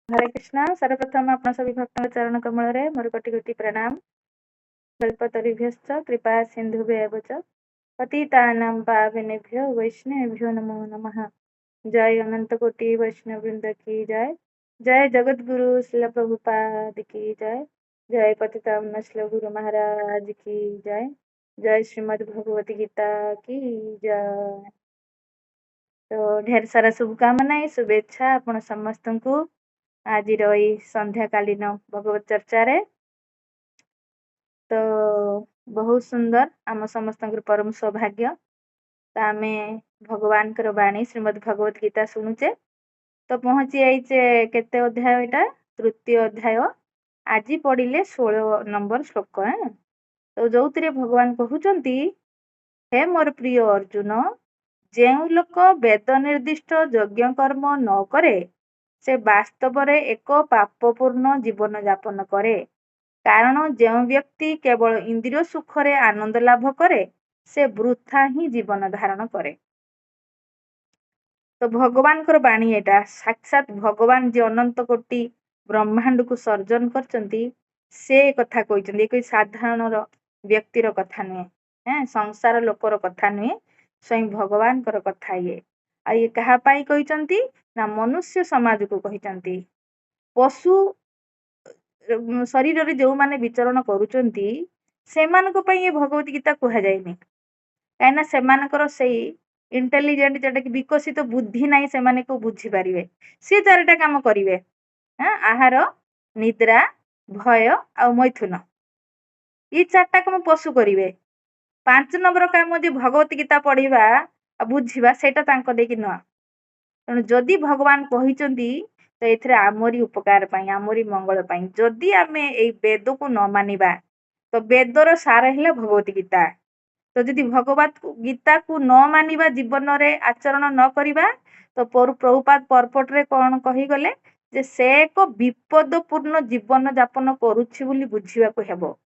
हरे कृष्णा। सर्वप्रथम आपण सभी भक्तों चरण कमल रे मोर कोटि कोटि प्रणाम। कल्पतरुभ्यश्च कृपा सिन्धुभ्येव च पतितानां पावनेभ्यो वैष्णवेभ्यो नमो नमः। जय अनंत कोटि वैष्णव वृंद की जय। जय जगत गुरु श्रील प्रभुपाद की जय। जय पतिताम्न श्रील गुरु महाराज की जय। जय श्रीमद् भगवती गीता की जय। तो ढेर सारा शुभकामना शुभेच्छा आपण समस्त को आज संध्या कालीन भगवत चर्चा रे। तो बहुत सुंदर आम समस्त परम सौभाग्य आम भगवान बाणी श्रीमद् भगवत गीता शुणुचे। तो पहुंची जाइचे केते अध्याय एटा तृतीय अध्याय। आज पढ़िले 16 नंबर श्लोक है। तो जो भगवान कहउचंती हे मोर प्रिय अर्जुन जेउ लोक वेद निर्दिष्ट यज्ञ कर्म न करे से वास्तव रे एक पापपूर्ण जीवन यापन करे। कारण जो व्यक्ति केवल इंद्रिय सुख रे आनंद लाभ करे से वृथा ही जीवन धारण करे। तो भगवान कर बाणी एटा साक्षात भगवान जे अनंत कोटि ब्रह्मांड को सर्जन करचंती से कथा कहते। कोई साधारण व्यक्तिर कथा नुहे, संसार लोकर कथा नुहे, स्वयं भगवान कर कथा ये। आ ये कहा पाई कहते ना मनुष्य समाज को कहते। पशु शरीर रे जो माने विचरण करूचंती सेमानक पई ये भगवत गीता कहा जायनी। काइना सेमानकर सेई इंटेलिजेंट जेटा कि विकसित बुद्धि नाही सेमाने को बुझी पारिबे। से चारटा काम करिवे, आहार निद्रा भय आ मैथुन ये चारटा काम पशु करिवे। 5 नंबर काम जे भगवत गीता पढ़िबा आ बुझिबा सेटा तांको देकी न। तेणु जदि भगवान कहिचंती तो एथिरे आमरी उपकार पाई आमरी मंगल पाई जदि आमे ए वेद को न मानिबा तो वेदर सार हेला भगवत गीता। तो जदि भगवत गीता को न मानिबा जीवन रे आचरण न करिबा तो प्रभुपाद पर्पट रे कोन कहि गले जे से एक विपदपूर्ण जीवन यापन करूछि बोली बुझिबा को हेबो।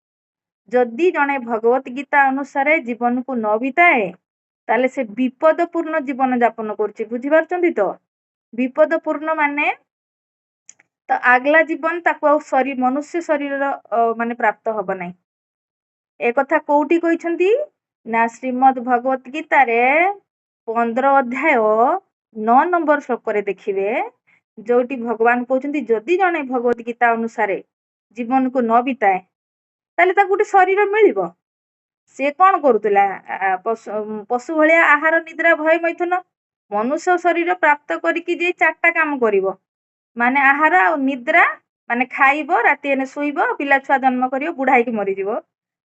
जदि जने भगवत गीता अनुसार जीवन को न बिताए ताले से विपदपूर्ण जीवन यापन करूछि। बुझि पारचंती तो विपदपूर्ण माने तो आगला जीवन ताको शरीर मनुष्य शरीर माने प्राप्त हब नाही। ए कथा कोउठी कहिसंती ना श्रीमद् भगवत गीता रे 15 अध्याय 9 नंबर श्लोक रे देखिबे जोटी भगवान कहउचंती जदि जने भगवत गीता अनुसार जीवन को न बिताए ताले ताको गोटे शरीर मिलिबो। से कौन करुला पशु भलिया आहार निद्रा भय मैथुन मनुष्य शरीर प्राप्त करिकी जे 4टा काम करिवो माने आहार आ निद्रा माने खाइबो राति एने सुइबो पिला छुआ जन्म करिवो बुढ़ा ହେଇକି मरिजिवो।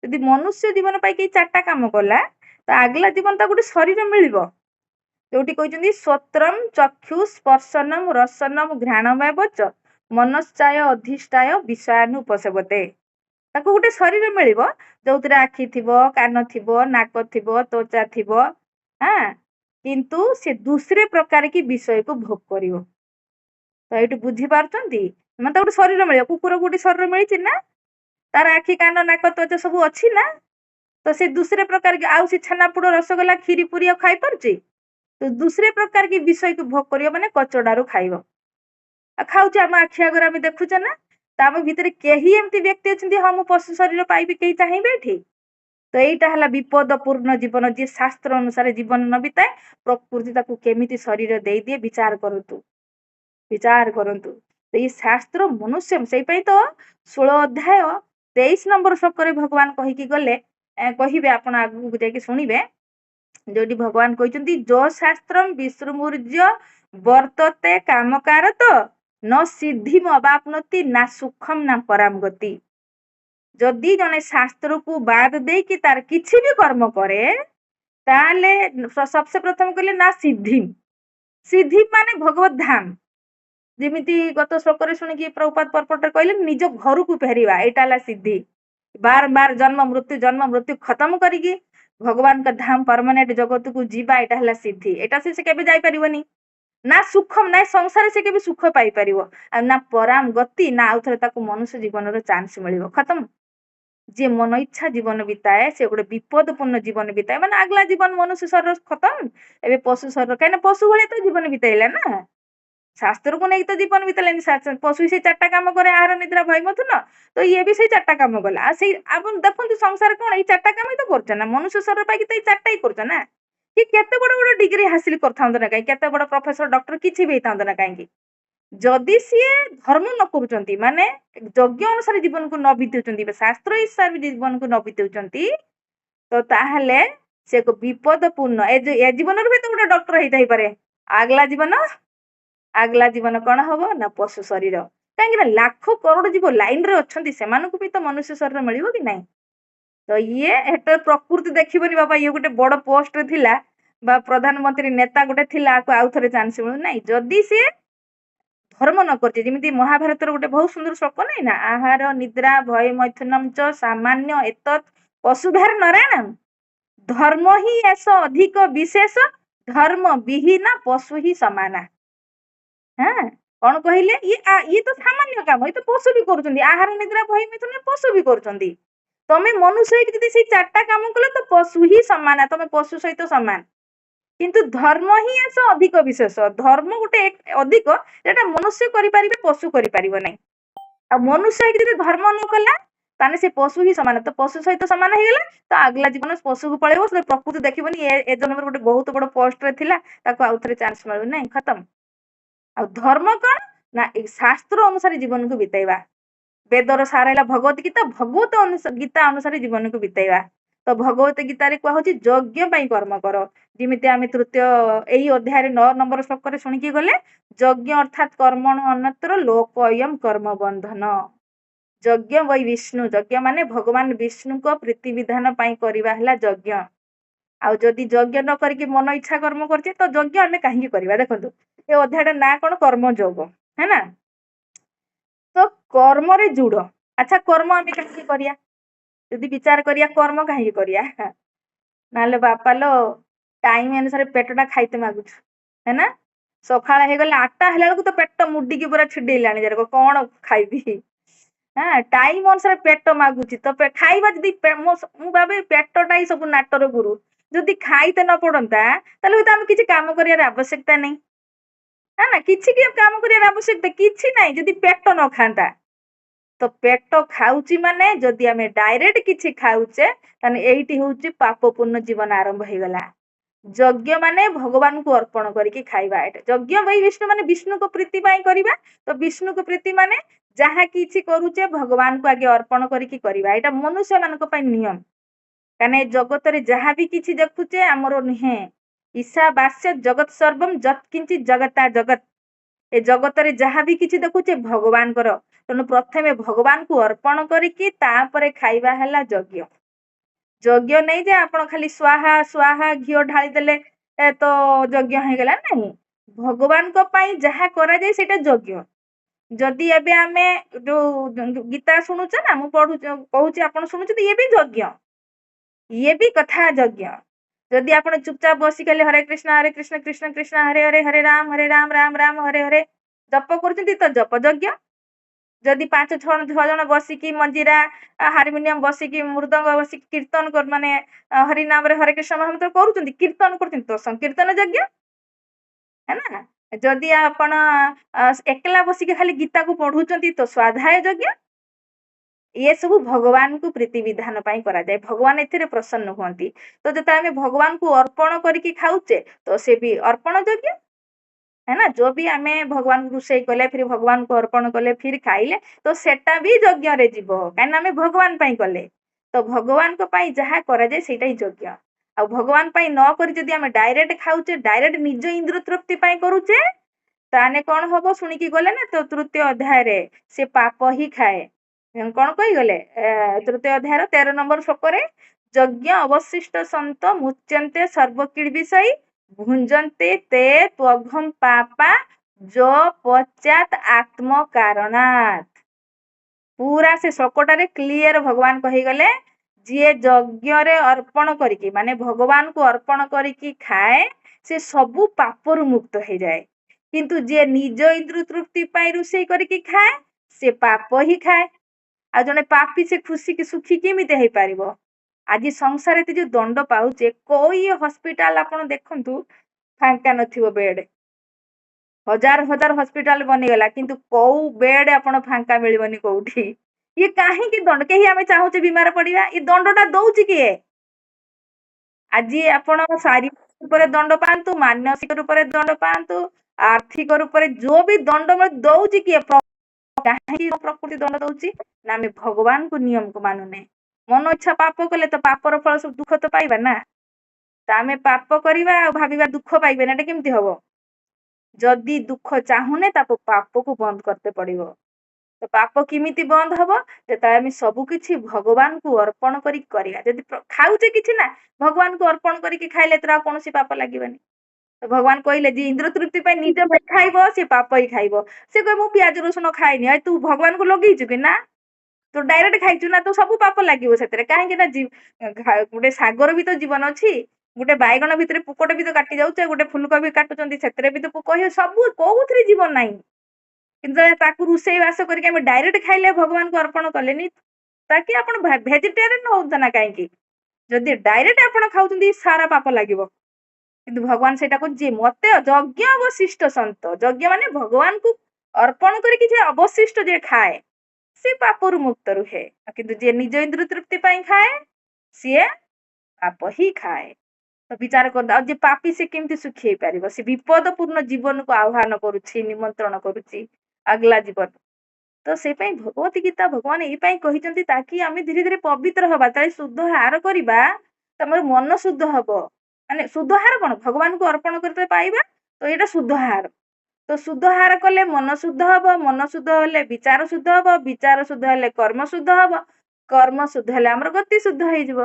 यदि मनुष्य जीवन पाई के 4टा काम कला तो आगला जीवन ता गोटे शरीर मिलिबो जोटी कहउचंती स्वत्रम चक्षु स्पर्शनम रसनम घ्राणमय बच मनश्चाय अधिष्ठाय विषयानुपसेवते। ताको गोटे शरीर मिलिबो जोउतरे आखि थिबो कान थिबो नाक थिबो त्वचा थिबो किंतु से दूसरे प्रकार की विषय को भोग करिवो। तो ये बुझी पारचंती मत गोटे शरीर मिले कुकुर गोटे शरीर मिली ना तार आखि कान नाक त्वचा सब अच्छी ना तो से दूसरे प्रकार के आउ से छेनापोड़ रसगोल्ला खीरी पुरी खाई पारुची तो दूसरे प्रकार की विषय को भोग करियो माने कचड़ारू खाइबो खाऊचे आम आखि आगर आम देखुचे ना ताम भितर केही एमती व्यक्ति अछंती हाँ मु पशु शरीर पाइबी केही चाहिबे एठी। तो एटा हला विपदपूर्ण जीवन जे शास्त्र अनुसार जीवन न बिताए प्रकृति ताकू केमिति शरीर दे दिए विचार करंतु। तो ये शास्त्र मनुष्य से तो 16 अध्याय 23 नंबर श्लोक रे भगवान कहि की गले कहिबे आपण आगु जाके सुनिबे जोटी भगवान कहउचंती जो शास्त्रम विस्मृज्य वर्तते कामकारत न सिद्धिम अवाप्नोति ना सुखम ना पराम गति। जदि जने शास्त्र को बाद दे कि तार किछि भी कर्म करे ताले सबसे प्रथम कहले ना सिद्धि माने भगवत धाम जेमिति गत श्लोक रे सुनि कि प्रभुपाद पर्पट कहले निज घर को फेरिबा एटा ला सिद्धि। बार बार जन्म मृत्यु खत्म करिकी भगवान का धाम परमानेंट जगत को जीवा एटा हला सिद्धि। एटा से केबे जाई परिबनी ना सुखम ना संसार से केबे सुख पाई परिबो ना पराम गति ना आउथरे ताको मनुष्य जीवन रो चांस मिलिबो। खत्म जे मन इच्छा जीवन बिताए से गोटे विपदपूर्ण जीवन बिताए माने अगला जीवन मनुष्य शरीर खत्म एबे पशु शरीर कहीं पशु भले तो जीवन बिताइला ना शास्त्र को नहीं तो जीवन बीतलानी पशु से 4टा काम करे आहार निद्रा भय मथुन तो ये भी से 4टा काम गला आ से आपण देखंतु संसार कोन ए 4टा काम ही तो करछ ना मनुष्य शरीर पाई तो 4टा ही करछ ना कि केते बड़ बड़ डिग्री हासिल करथांत ना काई केते बड़ प्रोफेसर डॉक्टर किछि भी थांत ना काई जदि सी धर्म न करूचंती माने यज्ञ अनुसार जीवन को न बीतउचंती शास्त्र हिसाब जीवन को न बीतउचंती तो ताहले से को विपदपूर्ण ए जीवन रे तो गोटे डॉक्टर हेई थाई पारे आगला जीवन कौन हम ना पशु शरीर कहीं लाख करोड़ जीव लाइन रे अच्छी से भी तो मनुष्य शरीर मिल कि नहीं तो ये हेट प्रकृति देखबनी बाबा ये गोटे बड़ पोस्ट रे थिला बा प्रधानमंत्री नेता गोटे थिला आउ थे चांस मिलू ना जदि सी धर्म न करछे जेमिति महाभारत गोटे बहुत सुंदर श्लोक नहीं ना आहार निद्रा भय मैथुनम च सामान्य एतत् पशुभेर नारायण धर्म ही ऐसा अधिक विशेष धर्म विहीन पशु ही समाना हाँ कौन कहले ये तो सामान्य काम ये तो पशु भी करुछंती आहार निद्रा भय मैथुन पशु भी करुछंती तमे मनुष्य ହେଇକି ଯଦି ସେଇ 4ଟା काम कले तो पशु ही समान तमे पशु सहित समान किंतु धर्म ही ऐसा अधिक विशेष धर्म गोटे अधिक जेटा मनुष्य करि परिबे पशु करि परिबो नै आ मनुष्य ହେଇକି ଯଦି धर्म न कला ताने से पशु ही समान तो पशु सहित समान हो गला तो अगला जीवन पशु को पळेबो से प्रकृति देखिबनी ए जन्म गोटे बहुत बड़ पोस्ट रे थिला ताको आउ थरे चांस मिलु नै खत्म आ धर्म कौन ना शास्त्र अनुसार जीवन को बिताइबा वेदर सार है भगवत गीता भगवत गीता अनुसार जीवन को बिताइबा तो भगवत गीतार कह यज्ञ कर्म कर जमीती आम तृतीय यही अध्याय 9 नंबर श्लोक शुणिकी गले यज्ञ अर्थात कर्मण अन्यत्र लोकयम कर्म बंधन यज्ञ वै विष्णु यज्ञ माने भगवान विष्णु को प्रीति विधान करवा यज्ञ आउ जदि यज्ञ न करके मन इच्छा कर्म करछे तो यज्ञ आमे काहे करबा देखंतु ए अध्याय ना कोन कर्म योग है ना तो कर्म रे जुड़ अच्छा कर्म आमे काहे करिया यदि विचार करिया कर्म काहे करिया नाले बापा लो टाइम अनुसार पेटटा खाइते मागुछ है ना सकाळ हे गले 8टा हेला बेलको तो पेट मुडी की पूरा छिडेलानी जरको कोन खाइबी हाँ टाइम अनुसार पेट मागुची तो खाइबा जदि मु बाबे पेटटा ही सब नाटर गुरु जदि खाइते न पड़ता ताले तो आम किसी काम करियार आवश्यकता नहीं है ना किसी काम करियार आवश्यकता किसी नहीं जदि पेट न खांता तो पेट खाऊची माने जदि आमे डायरेक्ट किछि खाऊचे ताने एइटी होउची पाप पुण्य जीवन आरंभ हो गला यज्ञ माने भगवान को अर्पण करके खाइबा एटा यज्ञ वही विष्णु माने विष्णु को प्रीति पाई करिबा तो विष्णु को प्रीति माने जहा किछि करूचे भगवान को आगे अर्पण करके करिबा एटा मनुष्य मानक पई नियम काने जगत रे जहा भी किछि देखुचे हमरो नहे ईशा वास्य जगत सर्वम जत किंचि जगता जगत ए जगत रे जहा भी किछि देखुचे भगवान कर तेणु प्रथमे भगवान को अर्पण करिकी तापरे खाइबा हला यज्ञ यज्ञ नहीं जे आपण खाली स्वाहा स्वाहा घिओ ढाली देले तो यज्ञ हो गला नहीं भगवान को पाई जहा करा जाय सेटा यज्ञ जदि एबे आमे जो गीता सुनुचे ना मु पढु कहूची आपण सुनुचे ये भी यज्ञ ये भी कथा यज्ञ जदि आपण चुपचाप बसी खाली हरे कृष्ण कृष्ण कृष्ण हरे हरे हरे राम राम राम हरे हरे जप करछंती तो जप यज्ञ जदि 5-6 जन बसिकी मंजीरा हारमोनियम बसिकी मृदंग बसिकी कीर्तन कर माने हरि नाम रे हरे कृष्ण महामंत्र करूचंती कीर्तन करछंती तो संकीर्तन यज्ञ है ना जदि आपण एकला बसिकी खाली गीता को पढुचंती तो स्वाध्याय यज्ञ ये सब भगवान को प्रीति विधान पाई करा जाए भगवान एथिरे प्रसन्न हुंती तो जता हमें भगवान को अर्पण करके खाऊचे तो से भी अर्पण यज्ञ है ना जो भी हमें भगवान को रोषे कले फिर भगवान को अर्पण कले फिर खाइले तो सेटा भी यज्ञ रे जीव काना हमें भगवान पाई कले तो भगवान को पाई जहा करा जाए सेटा ही यज्ञ आ भगवान पाई न करी जदी हमें डायरेक्ट खाऊचे डायरेक्ट निज इंद्र तृप्ति पाई करूचे ताने कोन हबो सुनिकी गले ना तो तृतीय अध्याय रे से पाप ही खाए कौन कही गले तृतीय अध्याय 13 नंबर श्लोक रे यज्ञ अवशिष्ट संत मुच्यन्ते सर्वकीड़ विषय भुंजन्ते ते त्वघम पापा जो पश्चात आत्म कारणात पूरा से श्लोकटारे क्लियर भगवान कही गले जी यज्ञ रे अर्पण करिकी माने भगवान को अर्पण करिकी खाए से सबु पापरु मुक्त हो जाए किंतु जे निज इंद्र तृप्ति पाई रुषे करिकी खाए से पाप ही खाए आ जने पापी से खुशी की सुखी केमिते हे पारिबो आज संसार रे जो दंड पाउचे कोई हॉस्पिटल आपण देखंतु फांका नथिबो बेड हजार हजार हॉस्पिटल बनीगला किंतु कोउ बेड आपण फांका मिलबनी कोउठी। ये काहेकि दंड केही आमे चाहूचे बीमार पड़िबा ये दंडटा दउची किए? आज आपण शारीरिक रूप से दंड पांतु मानसिक रूप से दंड पांतु आर्थिक रूप से जो भी दंड दउची किए काहे प्रकृति दंड दउची ना आमे भगवान को नियम को मानुने मन इच्छा पाप कले तो पापर फल सब दुख तो पाइबा ना तो आमे पाप करिबा आ भाबिबा दुख पाइबे ना एटा केमती हबो जदि दुख चाहुने ताप पाप को बंद करते पड़िबो तो पाप किमिति बंद हबो जेता आमे सब किछि भगवान को अर्पण करी करिया जदि खाउचे किछि ना भगवान को अर्पण करी खाइले तरा कोनोसी पाप लागिबनी तो भगवान कहले जे इंद्र तृप्ति पे निज खाइबो से पाप ही खाइबो से कह मु प्याज रसुन खाइनी आ तू भगवान को लगेइछु कि ना तो डायरेक्ट खाइछु ना तो सब पाप लागिबो सेतरे काहे कि ना गोटे सागर भी तो जीवन अछि गोटे बायगण भितरे पुकटे भी तो काटी जाउचे गोटे फुलकोबी काटुचंदी सेतरे भी तो पुक हे सब कोउथरे जीवन नाही किंतु ताकू रुसेई वास करके हम डायरेक्ट खाइले भगवान को अर्पण कलेनी ताकि आपण वेजिटेरियन होउत ना काहे कि जदि डायरेक्ट आपण खाउचंदी सारा पाप लागिबो किंतु भगवान सेटा को जे मते यज्ञ अवशिष्ट संत यज्ञ माने भगवान को अर्पण करके जे अवशिष्ट जे खाए से पापरु मुक्त रुहे किंतु जे निज इंद्र तृप्ति पाई खाए सी पाप ही खाए तो विचार कर जे पापी से केमती सुखी पारिबो से विपदपूर्ण जीवन को आह्वान करूछि निमंत्रण करूछि अगला जीवन तो से पई भगवत गीता भगवान एई पई कहिसंती ताकि आमे धीरे धीरे पवित्र हबा ताई शुद्ध हार करबा तमर मन शुद्ध हबो माने शुद्ध हार कोन भगवान को अर्पण करते पाइबा तो एटा शुद्ध हार तो शुद्ध हार कले मन शुद्ध हबो मन शुद्ध हले विचार शुद्ध हबो विचार शुद्ध हले कर्म शुद्ध हबो कर्म शुद्ध हले हमर गति शुद्ध होई जबो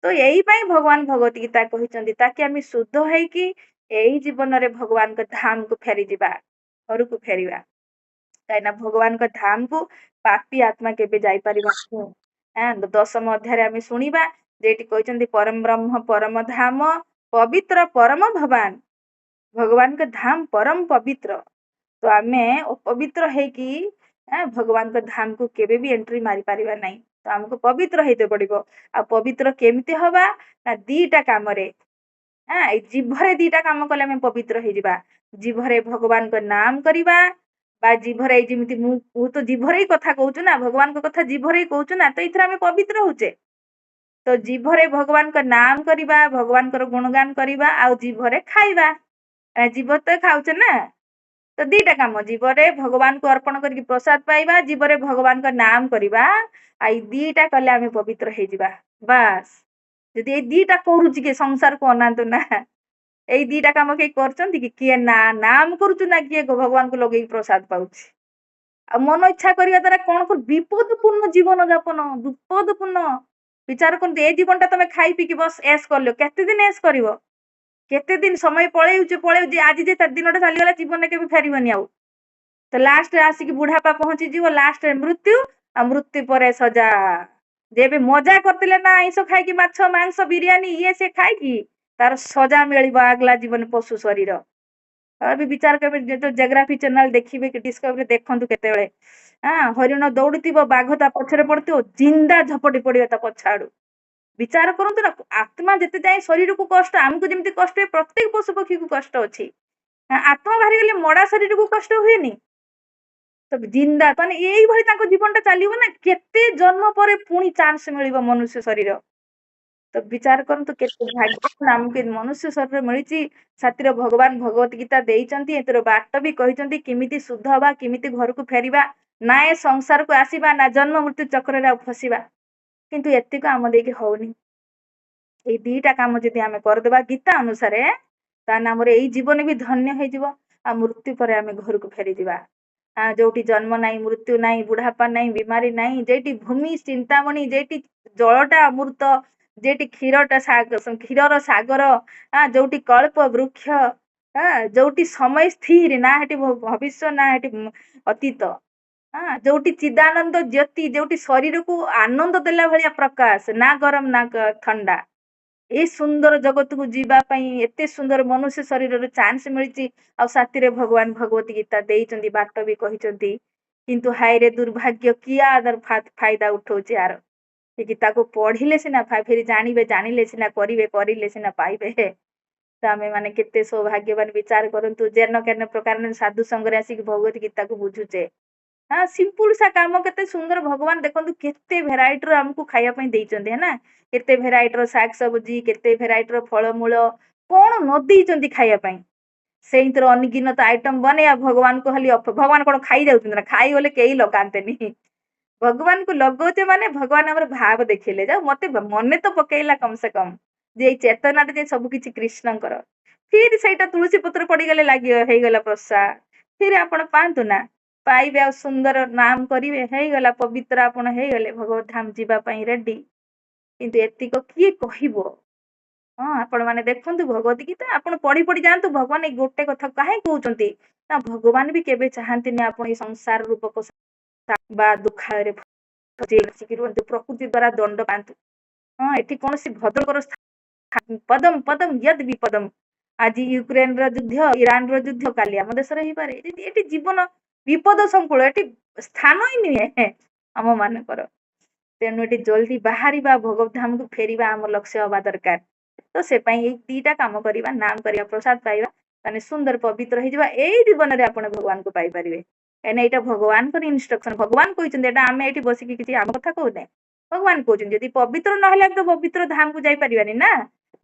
तो यही पई भगवान भगवत गीता कहिसंती ताकि आमे शुद्ध होई कि एही जीवन रे भगवान को धाम को फेरी जिबा घर को फेरिबा काइना भगवान को धाम को पापी आत्मा केबे जाई परिबा दशम अध्याय आमे सुनिबा जेठी कहिसंती परम ब्रह्म परम धाम पवित्र परम भगवान भगवान के धाम परम पवित्र तो आमे पवित्र है कि भगवान के धाम को केबे भी एंट्री मारी परिबा नहीं तो हमको पवित्र हेते पड़िबो आ पवित्र केमती हबा ना दीटा काम रे जीभरे दीटा काम कले आमे पवित्र हे जिबा जीभरे भगवान को नाम करिबा बा जीभरे जेमिति मु तो जीभरे कथा कहउछु ना भगवान को कथा जीभरे कहउछु ना तो इथरा आमे पवित्र होचे तो जीभरे भगवान का नाम करिबा भगवान को गुणगान करिबा आ जीभरे खाइबा जीव तो खाउचे ना तो दीटा काम जीवरे भगवान को अर्पण करके प्रसाद पाइबा जीवरे भगवान का नाम करिबा आई दीटा कले आमे पवित्र हे जिबा बस जदि ए दीटा करूची के संसार को अनांत ना ए दीटा काम के करचंती कि किए ना नाम करूचु ना किए भगवान को लगे प्रसाद पाउची आ मन इच्छा करिया द्वारा कोन को विपदपूर्ण जीवन यापन विपदपूर्ण विचार करते ए जीवन ता तमे खाई पी के बस ऐश करलो केते दिन ऐश करिवो केते दिन समय पळेउ आज जे दिनटा चली गला जीवन के भी फेरिबनी आउ तो लास्ट आसिक बुढ़ापा पहुंची जीव लास्ट मृत्यु आ मृत्यु पर सजा जेबे मजा करतिले ना आइंस खाई कि माछ मांस बिरयानी ये से खाई कि तार सजा मिलिबो अगला जीवन पशु शरीर अभी विचार करबे जो जियोग्राफी चैनल देखिबे कि डिस्कवरी देखंतु केते बेले हरिण दौड़ुतिबो बाघ ता पछरे पड़तिबो जिंदा झपटी पड़ियो ता पछाडू विचार करंतु ना आत्मा जेते जाए शरीर को कष्ट आमको जेमती कष्ट प्रत्येक पशु पक्षी को कष्ट अछि आत्मा बाहरी गले मड़ा शरीर को कष्ट हुएनी तो जिंदा माने एई भली ताको जीवनटा चलिबो ना केते जन्म परे पुणी चांस मिलिबो मनुष्य शरीर तो विचार करंतु केते भाग्य हमके मनुष्य शरीर मिलिची सातिर भगवान भगवत गीता देइचंती एतर बाट भी कहिचंती किमिति शुद्ध हबा किमिति घर को फेरिबा ना ए संसार को आसीबा ना जन्म मृत्यु चक्र रे फसीबा किंतु एत्तिक आम देके होउनी ए दीटा काम जदि आमे कर देबा गीता अनुसार ता नाम रे एई जीवन भी धन्य हे जीवो आ मृत्यु पर आमे घर को फेरी दिबा जोटी जन्म नाही मृत्यु नाही बुढ़ापा नाही बीमारी नाही जेटी भूमि चिंतामणि जेटी जलटा अमृत जेटी क्षीरटा क्षीरर सागर जोटी कल्प वृक्ष जोटी समय स्थिर ना हेटी भविष्य ना हेटी अतीत जोटी चिदानंद ज्योति जोटी शरीर को आनंद देला भलिया प्रकाश ना गरम ना ठंडा ए सुंदर जगत को जीवा पई एते सुंदर मनुष्य शरीर रे चांस मिलिची आ साथी रे भगवान भगवती गीता देइचंदी बाट भी कहिचंती किंतु हाय रे दुर्भाग्य किया अदर फायदा उठौची यार ए गीता को पढ़िले सिना फेरी जानिबे जानिले सिना करिवे करिले सिना पाइबे ତ ଆମେ ମାନେ କେତେ ସୌଭାଗ୍ୟବାନ ବିଚାର କରନ୍ତୁ ଯେନ କେନ ପ୍ରକାର ସାଧୁ ସଙ୍ଗରେ ଆସିକି ଭଗବତ ଗୀତାକୁ ବୁଝୁଛେ। ହଁ ସିମ୍ପୁଲ ସା କାମ କେତେ ସୁନ୍ଦର ଭଗବାନ ଦେଖନ୍ତୁ କେତେ ଭେରାଇଟିର ଆମକୁ ଖାଇବା ପାଇଁ ଦେଇଛନ୍ତି ହେ ନା କେତେ ଭେରାଇଟିର ଶାଗ ସବଜି କେତେ ଭେରାଇଟିର ଫଳମୂଳ କଣ ନ ଦେଇଛନ୍ତି ଖାଇବା ପାଇଁ ସେଇଥିର ଅନଗିନତ ଆଇଟମ ବନେଇବା ଭଗବାନଙ୍କୁ ଖାଲି ଭଗବାନ କଣ ଖାଇ ଯାଉଛନ୍ତି ନା ଖାଇଗଲେ କେହି ଲଗାନ୍ତେନି ଭଗବାନଙ୍କୁ ଲଗଉଛେ ମାନେ ଭଗବାନ ଆମର ଭାବ ଦେଖିଲେ ଯାଉ ମତେ ମନେ ତ ପକେଇଲା କମ ସେ କମ ଯେ ଏଇ ଚେତନାରେ ଯେ ସବୁ କିଛି କୃଷ୍ଣଙ୍କର ଫିର ସେଇଟା ତୁଳସୀ ପତ୍ର ପଡିଗଲେ ଲାଗିବ ହେଇଗଲା ପ୍ରସାଦ ଫିର ଆପଣ ପାଆନ୍ତୁ ନା ପାଇବେ ଆଉ ସୁନ୍ଦର ନାମ କରିବେ ହେଇଗଲା ପବିତ୍ର ଆପଣ ହେଇଗଲେ ଭଗବତ ଧାମ ଯିବା ପାଇଁ ରେଡି କିନ୍ତୁ ଏତିକ କିଏ କହିବ। ହଁ ଆପଣ ମାନେ ଦେଖନ୍ତୁ ଭଗବତ ଗୀତା ଆପଣ ପଢି ପଢି ଯାଆନ୍ତୁ ଭଗବାନ ଏଇ ଗୋଟେ କଥା କାହିଁ କହୁଛନ୍ତି ନା ଭଗବାନ ବି କେବେ ଚାହାନ୍ତିନି ଆପଣ ଏଇ ସଂସାର ରୂପକ ବା ଦୁଃଖରେ ରୁହନ୍ତୁ ପ୍ରକୃତି ଦ୍ଵାରା ଦଣ୍ଡ ପାଆନ୍ତୁ। ହଁ ଏଠି କୌଣସି ଭଦ୍ରକର ପଦମ ପଦମ ୟଦ ବି ପଦମ ଆଜି ୟୁକ୍ରେନ ର ଯୁଦ୍ଧ ଇରାନ ର ଯୁଦ୍ଧ କାଲି ଆମ ଦେଶରେ ହେଇପାରେ ଏଠି ଜୀବନ ବିପଦ ସଂକୁଳ ଏଠି ସ୍ଥାନ ହିଁ ନୁହେଁ ଆମ ମାନଙ୍କର ତେଣୁ ଏଠି ଜଲଦି ବାହାରିବା ଭଗବତ ଧାମକୁ ଫେରିବା ଆମ ଲକ୍ଷ୍ୟ ହବା ଦରକାର। ତ ସେ ପାଇଁ ଏଇ ଦିଟା କାମ କରିବା ନାମ କରିବା ପ୍ରସାଦ ପାଇବା ତାହେଲେ ସୁନ୍ଦର ପବିତ୍ର ହେଇଯିବା ଏଇ ଜୀବନରେ ଆପଣ ଭଗବାନଙ୍କୁ ପାଇପାରିବେ କାହିଁକିନା ଏଇଟା ଭଗବାନଙ୍କର ଇନଷ୍ଟ୍ରକ୍ସନ ଭଗବାନ କହିଛନ୍ତି ଏଇଟା ଆମେ ଏଇଠି ବସିକି କିଛି ଆମ କଥା କହୁନେ ଭଗବାନ କହୁଛନ୍ତି ଯଦି ପବିତ୍ର ନହେଲେ ତ ପବିତ୍ର ଧାମକୁ ଯାଇପାରିବାନି ନା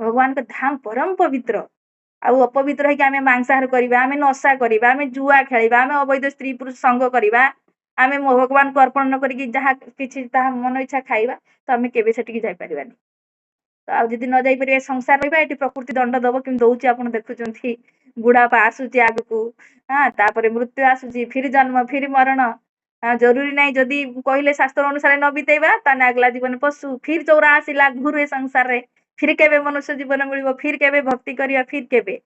ଭଗବାନଙ୍କ ଧାମ ପରମ ପବିତ୍ର ଆଉ ଅପବିତ୍ର ହେଇକି ଆମେ ମାଂସାହାର କରିବା ଆମେ ନଶା କରିବା ଆମେ ଜୁଆ ଖେଳିବା ଆମେ ଅବୈଧ ସ୍ତ୍ରୀ ପୁରୁଷ ସଙ୍ଗ କରିବା ଆମେ ଭଗବାନଙ୍କୁ ଅର୍ପଣ ନ କରିକି ଯାହା କିଛି ତାହା ମନ ଇଚ୍ଛା ଖାଇବା ତ ଆମେ କେବେ ସେଠିକି ଯାଇପାରିବାନି। ତ ଆଉ ଯଦି ନ ଯାଇପାରିବା ସଂସାର ରହିବା ଏଠି ପ୍ରକୃତି ଦଣ୍ଡ ଦବ କିନ୍ତୁ ଦଉଛି ଆପଣ ଦେଖୁଛନ୍ତି ବୁଢାପା ଆସୁଛି ଆଗକୁ ହଁ ତାପରେ ମୃତ୍ୟୁ ଆସୁଛି ଫିର ଜନ୍ମ ଫିର ମରଣ ଜରୁରୀ ନାହିଁ ଯଦି କହିଲେ ଶାସ୍ତ୍ର ଅନୁସାରେ ନ ବିତେଇବା ତାହେଲେ ଆଗଲା ଜୀବନ ପଶୁ ଫିର 84 ଲାख ଘୁରେ ସଂସାରରେ ଫିର କେବେ ମନୁଷ୍ୟ ଜୀବନ ମିଳିବ ଫିର କେବେ ଭକ୍ତି କରିବା ଫିର କେବେ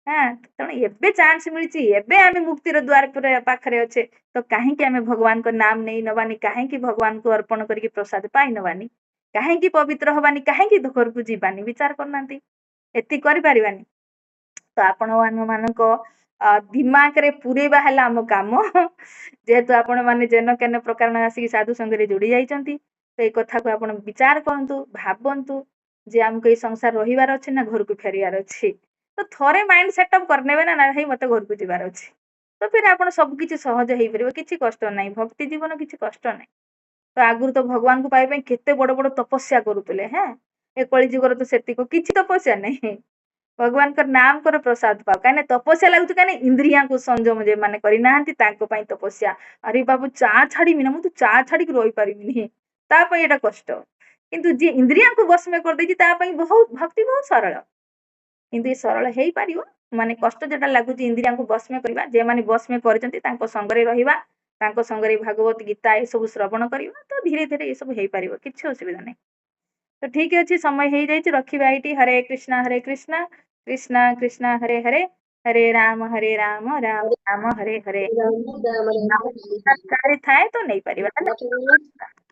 ହଁ ତେଣୁ ଏବେ ଚାନ୍ସ ମିଳିଛି ଏବେ ଆମେ ମୁକ୍ତିର ଦ୍ୱାର ପାଖରେ ଅଛେ ତ କାହିଁକି ଆମେ ଭଗବାନଙ୍କ ନାମ ନେଇ ନବାନି କାହିଁକି ଭଗବାନଙ୍କୁ ଅର୍ପଣ କରିକି ପ୍ରସାଦ ପାଇ ନବାନି କାହିଁକି ପବିତ୍ର ହବାନି କାହିଁକି ଘରକୁ ଯିବାନି ବିଚାର କରୁନାହାନ୍ତି ଏତିକି କରିପାରିବାନି। ତ ଆପଣ ମାନଙ୍କ ଦିମାଗରେ ପୁରେଇବା ହେଲା ଆମ କାମ ଯେହେତୁ ଆପଣ ମାନେ ଯେନ କେନ ପ୍ରକାର ଆସିକି ସାଧୁ ସଙ୍ଗରେ ଯୋଡି ଯାଇଛନ୍ତି ସେଇ କଥାକୁ ଆପଣ ବିଚାର କରନ୍ତୁ ଭାବନ୍ତୁ ଯେ ଆମକୁ ଏଇ ସଂସାର ରହିବାର ଅଛି ନା ଘରକୁ ଫେରିବାର ଅଛି ତ ଥରେ ମାଇଣ୍ଡ ସେଟଅପ କରିନେବେ ନା ନା ହେଇ ମତେ ଘରକୁ ଯିବାର ଅଛି ତ ଫିର ଆପଣ ସବୁ କିଛି ସହଜ ହେଇପାରିବ କିଛି କଷ୍ଟ ନାହିଁ ଭକ୍ତି ଜୀବନ କିଛି କଷ୍ଟ ନାହିଁ। ତ ଆଗରୁ ତ ଭଗବାନଙ୍କୁ ପାଇବା ପାଇଁ କେତେ ବଡ ବଡ ତପସ୍ୟା କରୁଥିଲେ ହେଁ ଏ କଳି ଯୁଗର ତ ସେତିକ କିଛି ତପସ୍ୟା ନାହିଁ ଭଗବାନଙ୍କର ନାମଙ୍କର ପ୍ରସାଦ ପାଅ କାହିଁକିନା ତପସ୍ୟା ଲାଗୁଛି କାହିଁକି ଇନ୍ଦ୍ରିୟାଙ୍କୁ ସଂଯମ ଯେମାନେ କରିନାହାନ୍ତି ତାଙ୍କ ପାଇଁ ତପସ୍ୟା ଆରେ ବାବୁ ଚା ଛାଡିବି ନା ମୁଁ ତ ଚା ଛାଡିକି ରହିପାରିବିନି ତା ପାଇଁ ଏଇଟା କଷ୍ଟ କିନ୍ତୁ ଯିଏ ଇନ୍ଦ୍ରିୟାଙ୍କୁ ବଶମେ କରିଦେଇଛି ତା ପାଇଁ ବହୁତ ଭକ୍ତି ବହୁତ ସରଳ କିନ୍ତୁ ଏ ସରଳ ହେଇପାରିବ ମାନେ କଷ୍ଟ ଯେଟା ଲାଗୁଛି ଇନ୍ଦ୍ରିୟାଙ୍କୁ ବଶମେ କରିବା ଯେମାନେ ବଶମେ କରିଛନ୍ତି ତାଙ୍କ ସଙ୍ଗରେ ରହିବା ତାଙ୍କ ସଙ୍ଗରେ ଭାଗବତ ଗୀତା ଏସବୁ ଶ୍ରବଣ କରିବା ତ ଧୀରେ ଧୀରେ ଏସବୁ ହେଇପାରିବ କିଛି ଅସୁବିଧା ନାହିଁ। ତ ଠିକ ଅଛି ସମୟ ହେଇଯାଇଛି ରଖିବା ଏଇଠି ହରେ କୃଷ୍ଣ କୃଷ୍ଣ କୃଷ୍ଣ ହରେ ହରେ ହରେ ରାମ ରାମ ରାମ ହରେ ହରେ राम राम राम ଥାଏ ତ ନେଇପାରିବା राम ହେଲା।